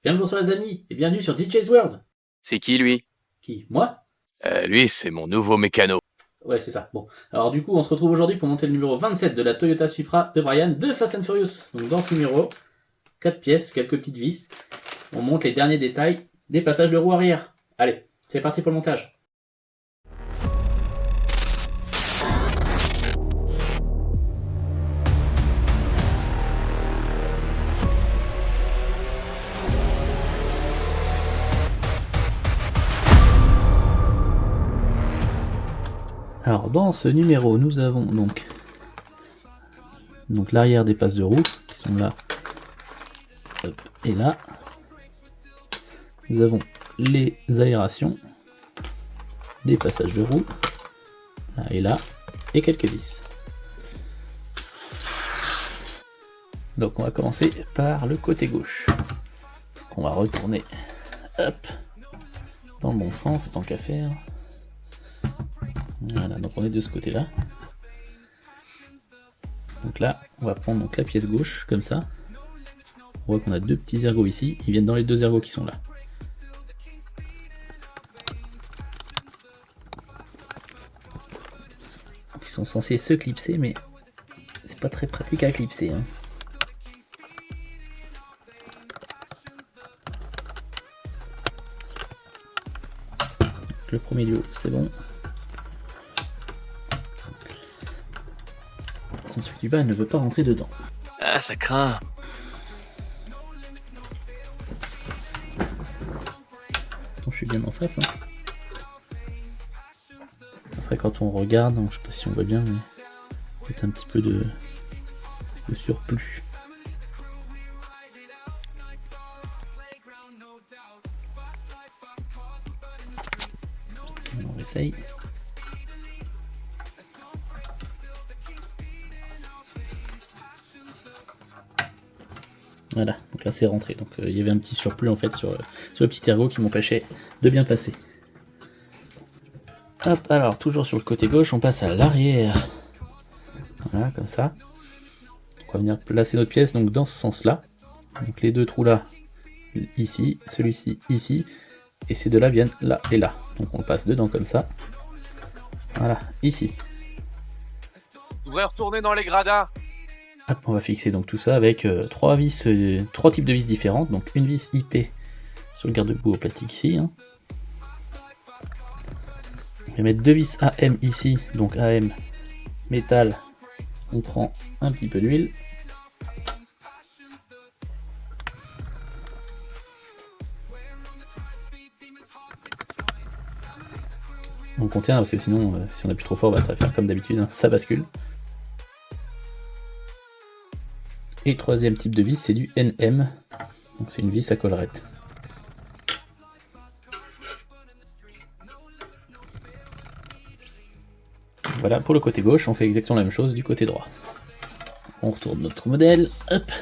Bien le bonsoir les amis, et bienvenue sur DJ's World. C'est qui lui? Qui? Moi? Lui, c'est mon nouveau mécano. Ouais, c'est ça. Bon. Alors du coup, on se retrouve aujourd'hui pour monter le numéro 27 de la Toyota Supra de Brian de Fast and Furious. Donc dans ce numéro, 4 pièces, quelques petites vis. On monte les derniers détails des passages de roue arrière. Allez, c'est parti pour le montage. Alors dans ce numéro, nous avons donc l'arrière des passes de roue qui sont là, hop, et là. Nous avons les aérations des passages de roue, là, et quelques vis. Donc on va commencer par le côté gauche. On va retourner, hop, dans le bon sens tant qu'à faire. Voilà, donc on est de ce côté-là. Donc là, on va prendre donc la pièce gauche, comme ça. On voit qu'on a deux petits ergots ici, ils viennent dans les deux ergots qui sont là. Donc ils sont censés se clipser, mais c'est pas très pratique à clipser. Hein. Le premier du haut, c'est bon. Celui du bas ne veut pas rentrer dedans. Ah, ça craint. Attends, je suis bien en face. Hein. Après, quand on regarde, je sais pas si on voit bien, mais c'est un petit peu de surplus. On essaye. Voilà, donc là c'est rentré. Donc il y avait un petit surplus en fait sur le petit ergot qui m'empêchait de bien passer. Hop, alors toujours sur le côté gauche, on passe à l'arrière. Voilà, comme ça. On va venir placer notre pièce donc dans ce sens-là. Donc les deux trous là, ici, celui-ci, ici. Et ces deux-là viennent là et là. Donc on le passe dedans comme ça. Voilà, ici. On devrait retourner dans les gradins. Hop, on va fixer donc tout ça avec trois types de vis différentes. Donc une vis IP sur le garde-boue au plastique ici. Hein. On va mettre deux vis AM ici. Donc AM métal. On prend un petit peu d'huile. On contient parce que sinon, si on appuie trop fort, ça va faire comme d'habitude, hein, ça bascule. Et troisième type de vis, c'est du NM. Donc c'est une vis à collerette. Voilà, pour le côté gauche, on fait exactement la même chose du côté droit. On retourne notre modèle, hop.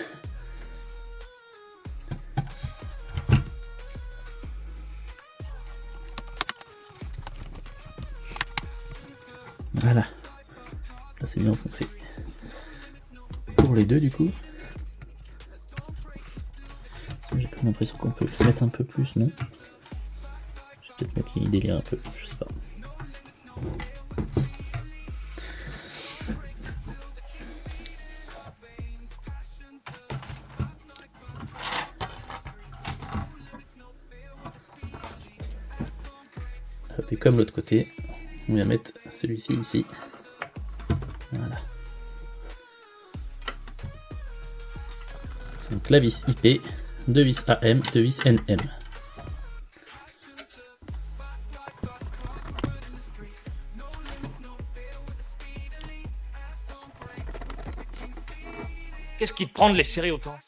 Voilà. Là c'est bien enfoncé. Pour les deux du coup. J'ai comme l'impression qu'on peut mettre un peu plus, non? Je vais peut-être mettre les délire un peu, je sais pas. Et comme l'autre côté, on vient mettre celui-ci ici. Voilà. Donc la vis IP, deux vis AM, deux vis NM. Qu'est-ce qui te prend de les serrer autant?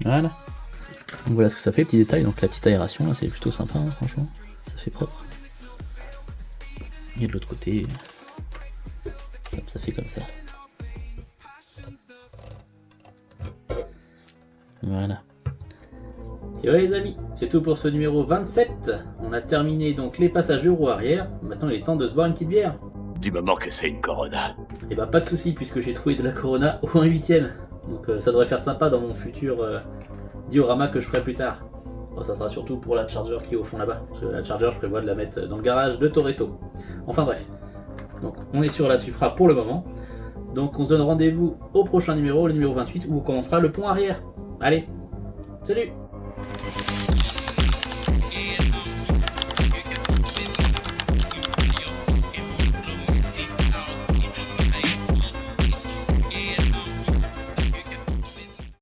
Voilà. Donc voilà ce que ça fait, petit détail. Donc la petite aération, là, c'est plutôt sympa, hein, franchement. Ça fait propre. Et de l'autre côté, hop, ça fait comme ça. Voilà. Et voilà les amis, c'est tout pour ce numéro 27. On a terminé donc les passages de roue arrière. Maintenant il est temps de se boire une petite bière. Du moment que c'est une Corona. Et bah pas de soucis puisque j'ai trouvé de la Corona au 1/8ème. Donc ça devrait faire sympa dans mon futur diorama que je ferai plus tard. Bon, ça sera surtout pour la Charger qui est au fond là-bas. Parce que la Charger, je prévois de la mettre dans le garage de Toretto. Enfin bref. Donc on est sur la Supra pour le moment. Donc on se donne rendez-vous au prochain numéro, le numéro 28, où on commencera le pont arrière. Allez, salut!